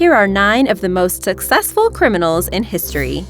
Here are 9 of the most successful criminals in history.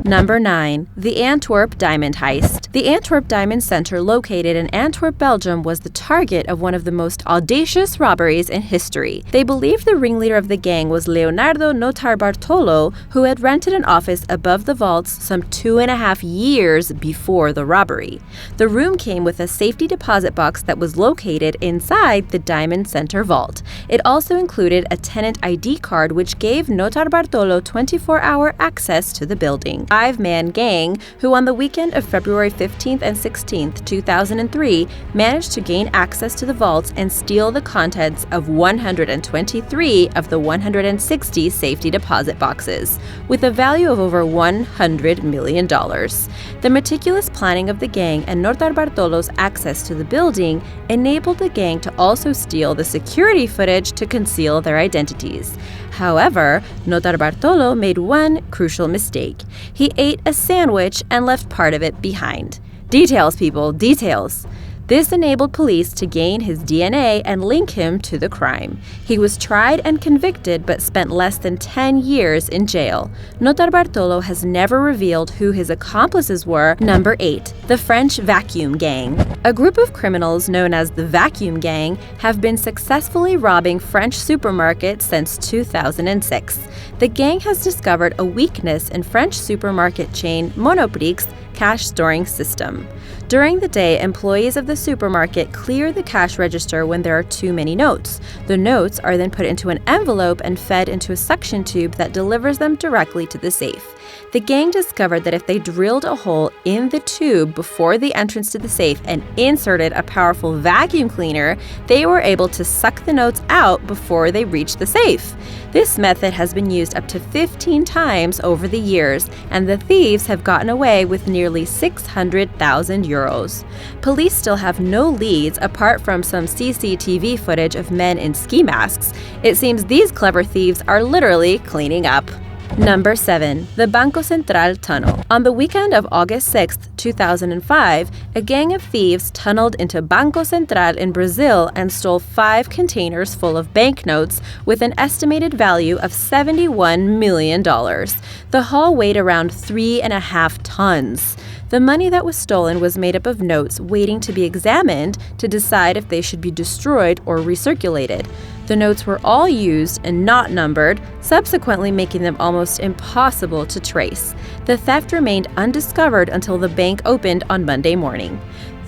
Number 9. The Antwerp Diamond Heist. The Antwerp Diamond Center, located in Antwerp, Belgium, was the target of one of the most audacious robberies in history. They believed the ringleader of the gang was Leonardo Notarbartolo, who had rented an office above the vaults some 2.5 years before the robbery. The room came with a safety deposit box that was located inside the Diamond Center vault. It also included a tenant ID card which gave Notarbartolo 24-hour access to the building. Five-man gang, who on the weekend of February 15th and 16th, 2003, managed to gain access to the vaults and steal the contents of 123 of the 160 safety deposit boxes, with a value of over $100 million. The meticulous planning of the gang and Notarbartolo's access to the building enabled the gang to also steal the security footage to conceal their identities. However, Notarbartolo made one crucial mistake. He ate a sandwich and left part of it behind. Details, people, details. This enabled police to gain his DNA and link him to the crime. He was tried and convicted but spent less than 10 years in jail. Notarbartolo has never revealed who his accomplices were. Number 8. The French Vacuum Gang. A group of criminals known as the Vacuum Gang have been successfully robbing French supermarkets since 2006. The gang has discovered a weakness in French supermarket chain Monoprix's cash storing system. During the day, employees of the supermarket clear the cash register when there are too many notes. The notes are then put into an envelope and fed into a suction tube that delivers them directly to the safe. The gang discovered that if they drilled a hole in the tube before the entrance to the safe and inserted a powerful vacuum cleaner, they were able to suck the notes out before they reached the safe. This method has been used up to 15 times over the years, and the thieves have gotten away with nearly 600,000 euros. Police still have no leads apart from some CCTV footage of men in ski masks. It seems these clever thieves are literally cleaning up. Number 7. The Banco Central Tunnel. On the weekend of August 6, 2005, a gang of thieves tunneled into Banco Central in Brazil and stole 5 containers full of banknotes with an estimated value of $71 million. The haul weighed around 3.5 tons. The money that was stolen was made up of notes waiting to be examined to decide if they should be destroyed or recirculated. The notes were all used and not numbered, subsequently making them almost impossible to trace. The theft remained undiscovered until the bank opened on Monday morning.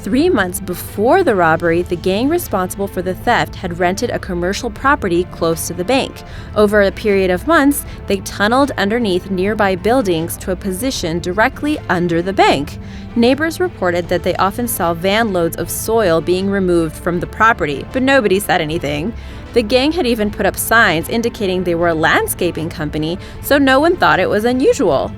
3 months before the robbery, the gang responsible for the theft had rented a commercial property close to the bank. Over a period of months, they tunneled underneath nearby buildings to a position directly under the bank. Neighbors reported that they often saw van loads of soil being removed from the property, but nobody said anything. The gang had even put up signs indicating they were a landscaping company, so no one thought it was unusual.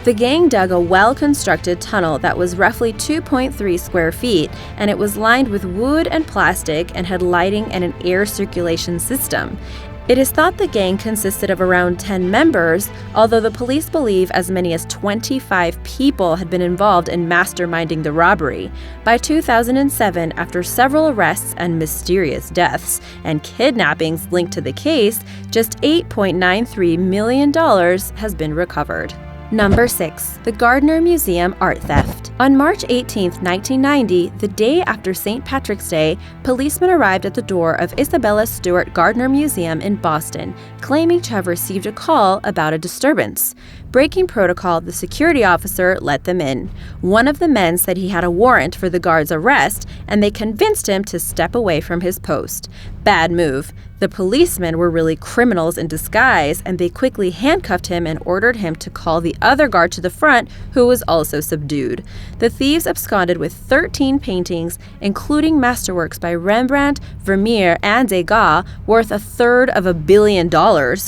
The gang dug a well-constructed tunnel that was roughly 2.3 square feet, and it was lined with wood and plastic and had lighting and an air circulation system. It is thought the gang consisted of around 10 members, although the police believe as many as 25 people had been involved in masterminding the robbery. By 2007, after several arrests and mysterious deaths and kidnappings linked to the case, just $8.93 million has been recovered. Number 6. The Gardner Museum art theft. On March 18, 1990, the day after St. Patrick's Day, policemen arrived at the door of Isabella Stewart Gardner Museum in Boston, claiming to have received a call about a disturbance. Breaking protocol, the security officer let them in. One of the men said he had a warrant for the guard's arrest, and they convinced him to step away from his post. Bad move. The policemen were really criminals in disguise, and they quickly handcuffed him and ordered him to call the other guard to the front, who was also subdued. The thieves absconded with 13 paintings, including masterworks by Rembrandt, Vermeer, and Degas, worth $250 million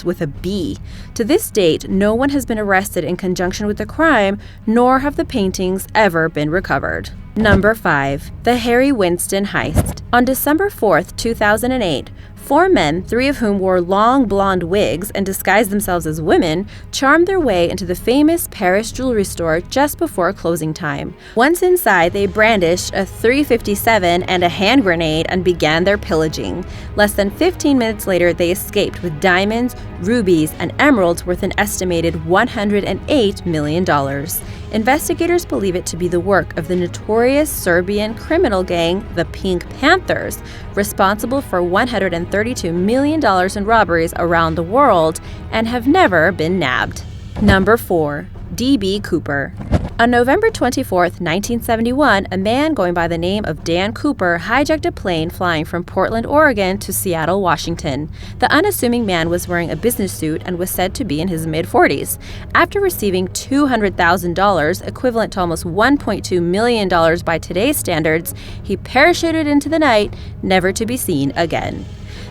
with a B. To this date, no one has been arrested in conjunction with the crime, nor have the paintings ever been recovered. Number 5. The Harry Winston Heist. On December 4, 2008, Four men, three of whom wore long blonde wigs and disguised themselves as women, charmed their way into the famous Paris jewelry store just before closing time. Once inside, they brandished a .357 and a hand grenade and began their pillaging. Less than 15 minutes later, they escaped with diamonds, rubies, and emeralds worth an estimated $108 million. Investigators believe it to be the work of the notorious Serbian criminal gang, the Pink Panthers, responsible for $132 million in robberies around the world, and have never been nabbed. Number 4. D.B. Cooper. On November 24, 1971, a man going by the name of Dan Cooper hijacked a plane flying from Portland, Oregon to Seattle, Washington. The unassuming man was wearing a business suit and was said to be in his mid-40s. After receiving $200,000, equivalent to almost $1.2 million by today's standards, he parachuted into the night, never to be seen again.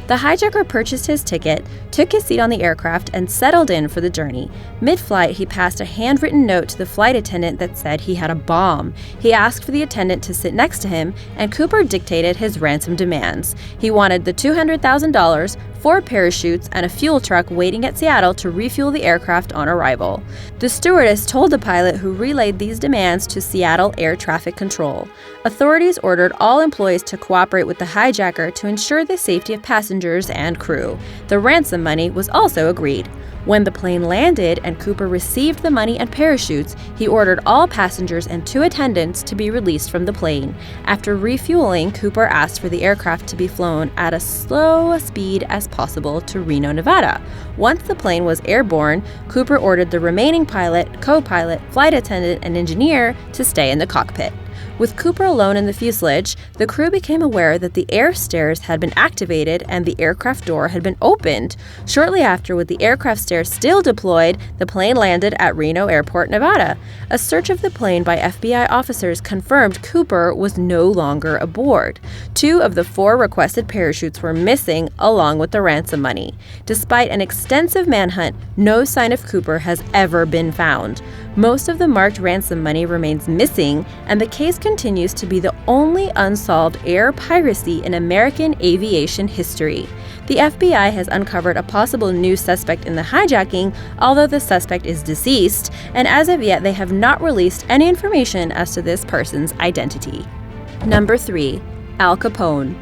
The hijacker purchased his ticket, took his seat on the aircraft, and settled in for the journey. Mid-flight, he passed a handwritten note to the flight attendant that said he had a bomb. He asked for the attendant to sit next to him, and Cooper dictated his ransom demands. He wanted the $200,000, 4 parachutes, and a fuel truck waiting at Seattle to refuel the aircraft on arrival. The stewardess told the pilot, who relayed these demands to Seattle Air Traffic Control. Authorities ordered all employees to cooperate with the hijacker to ensure the safety of passengers and crew. The ransom money was also agreed. When the plane landed and Cooper received the money and parachutes, he ordered all passengers and 2 attendants to be released from the plane. After refueling, Cooper asked for the aircraft to be flown at as slow a speed as possible to Reno, Nevada. Once the plane was airborne, Cooper ordered the remaining pilot, co-pilot, flight attendant, and engineer to stay in the cockpit. With Cooper alone in the fuselage, the crew became aware that the air stairs had been activated and the aircraft door had been opened. Shortly after, with the aircraft stairs still deployed, the plane landed at Reno Airport, Nevada. A search of the plane by FBI officers confirmed Cooper was no longer aboard. 2 of the 4 requested parachutes were missing, along with the ransom money. Despite an extensive manhunt, no sign of Cooper has ever been found. Most of the marked ransom money remains missing, and the case continues to be the only unsolved air piracy in American aviation history. The FBI has uncovered a possible new suspect in the hijacking, although the suspect is deceased, and as of yet they have not released any information as to this person's identity. Number 3. Al Capone.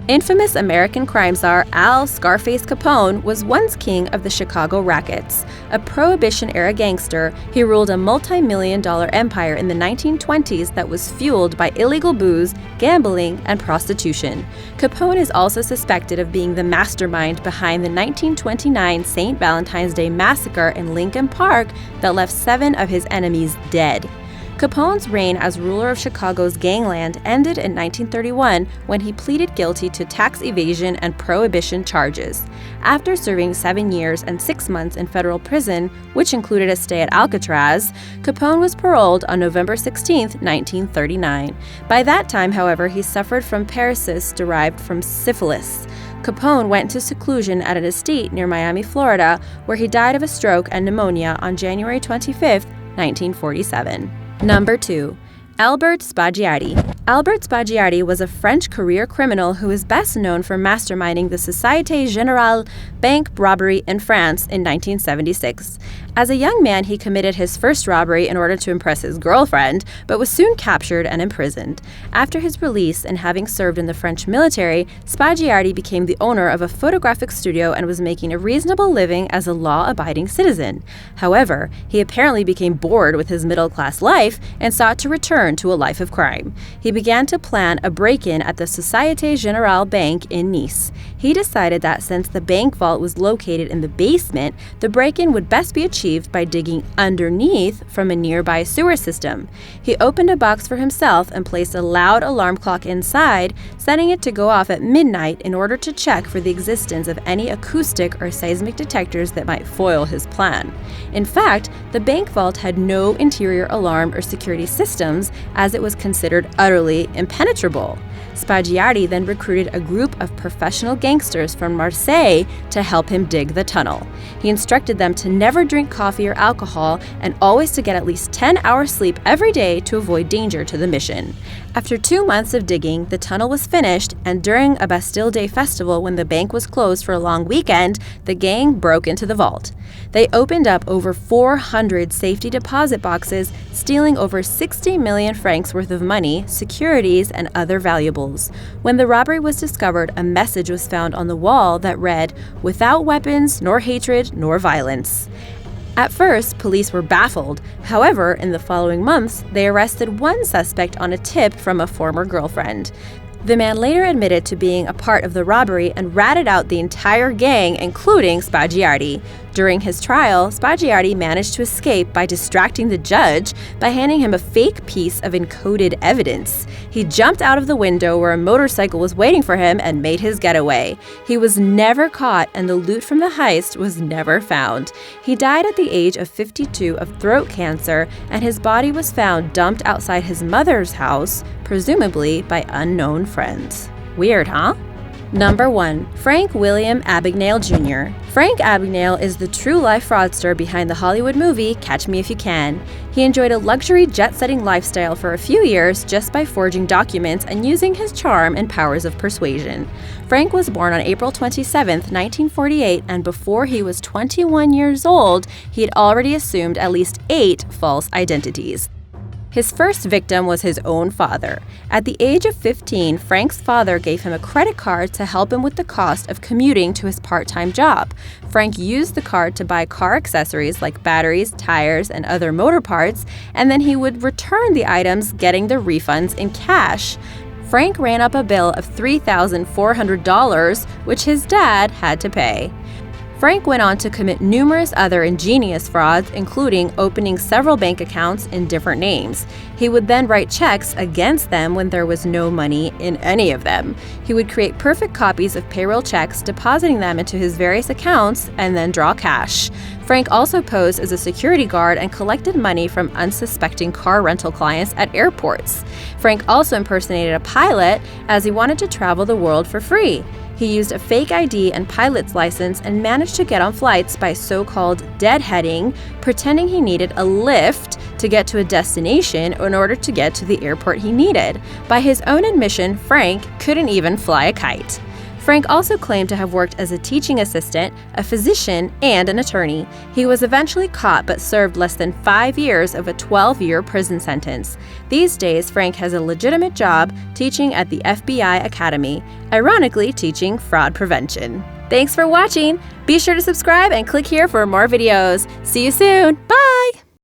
Infamous American crime czar Al Scarface Capone was once king of the Chicago Rackets. A Prohibition-era gangster, he ruled a multi-million-dollar empire in the 1920s that was fueled by illegal booze, gambling, and prostitution. Capone is also suspected of being the mastermind behind the 1929 St. Valentine's Day massacre in Lincoln Park that left 7 of his enemies dead. Capone's reign as ruler of Chicago's gangland ended in 1931 when he pleaded guilty to tax evasion and prohibition charges. After serving 7 years and 6 months in federal prison, which included a stay at Alcatraz, Capone was paroled on November 16, 1939. By that time, however, he suffered from paresis derived from syphilis. Capone went to seclusion at an estate near Miami, Florida, where he died of a stroke and pneumonia on January 25, 1947. Number 2. Albert Spaggiari. Albert Spaggiari was a French career criminal who is best known for masterminding the Société Générale bank robbery in France in 1976. As a young man, he committed his first robbery in order to impress his girlfriend, but was soon captured and imprisoned. After his release and having served in the French military, Spaggiari became the owner of a photographic studio and was making a reasonable living as a law-abiding citizen. However, he apparently became bored with his middle-class life and sought to return to a life of crime. He began to plan a break-in at the Société Générale Bank in Nice. He decided that since the bank vault was located in the basement, the break-in would best be achieved by digging underneath from a nearby sewer system. He opened a box for himself and placed a loud alarm clock inside, setting it to go off at midnight in order to check for the existence of any acoustic or seismic detectors that might foil his plan. In fact, the bank vault had no interior alarm or security systems, as it was considered utterly impenetrable. Spaggiari then recruited a group of professional gangsters from Marseille to help him dig the tunnel. He instructed them to never drink coffee or alcohol, and always to get at least 10 hours sleep every day to avoid danger to the mission. After 2 months of digging, the tunnel was finished, and during a Bastille Day festival when the bank was closed for a long weekend, the gang broke into the vault. They opened up over 400 safety deposit boxes, stealing over 60 million francs worth of money, securities, and other valuables. When the robbery was discovered, a message was found on the wall that read, "Without weapons, nor hatred, nor violence." At first, police were baffled. However, in the following months, they arrested one suspect on a tip from a former girlfriend. The man later admitted to being a part of the robbery and ratted out the entire gang, including Spaggiari. During his trial, Spaggiari managed to escape by distracting the judge by handing him a fake piece of encoded evidence. He jumped out of the window where a motorcycle was waiting for him and made his getaway. He was never caught, and the loot from the heist was never found. He died at the age of 52 of throat cancer, and his body was found dumped outside his mother's house, presumably by unknown friends. Weird, huh? Number 1. Frank William Abagnale Jr. Frank Abagnale is the true-life fraudster behind the Hollywood movie Catch Me If You Can. He enjoyed a luxury jet-setting lifestyle for a few years just by forging documents and using his charm and powers of persuasion. Frank was born on April 27, 1948, and before he was 21 years old, he had already assumed at least 8 false identities. His first victim was his own father. At the age of 15, Frank's father gave him a credit card to help him with the cost of commuting to his part-time job. Frank used the card to buy car accessories like batteries, tires, and other motor parts, and then he would return the items, getting the refunds in cash. Frank ran up a bill of $3,400, which his dad had to pay. Frank went on to commit numerous other ingenious frauds, including opening several bank accounts in different names. He would then write checks against them when there was no money in any of them. He would create perfect copies of payroll checks, depositing them into his various accounts, and then draw cash. Frank also posed as a security guard and collected money from unsuspecting car rental clients at airports. Frank also impersonated a pilot as he wanted to travel the world for free. He used a fake ID and pilot's license and managed to get on flights by so-called deadheading, pretending he needed a lift to get to a destination in order to get to the airport he needed. By his own admission, Frank couldn't even fly a kite. Frank also claimed to have worked as a teaching assistant, a physician, and an attorney. He was eventually caught but served less than 5 years of a 12-year prison sentence. These days, Frank has a legitimate job teaching at the FBI Academy, ironically teaching fraud prevention. Thanks for watching! Be sure to subscribe and click here for more videos. See you soon! Bye!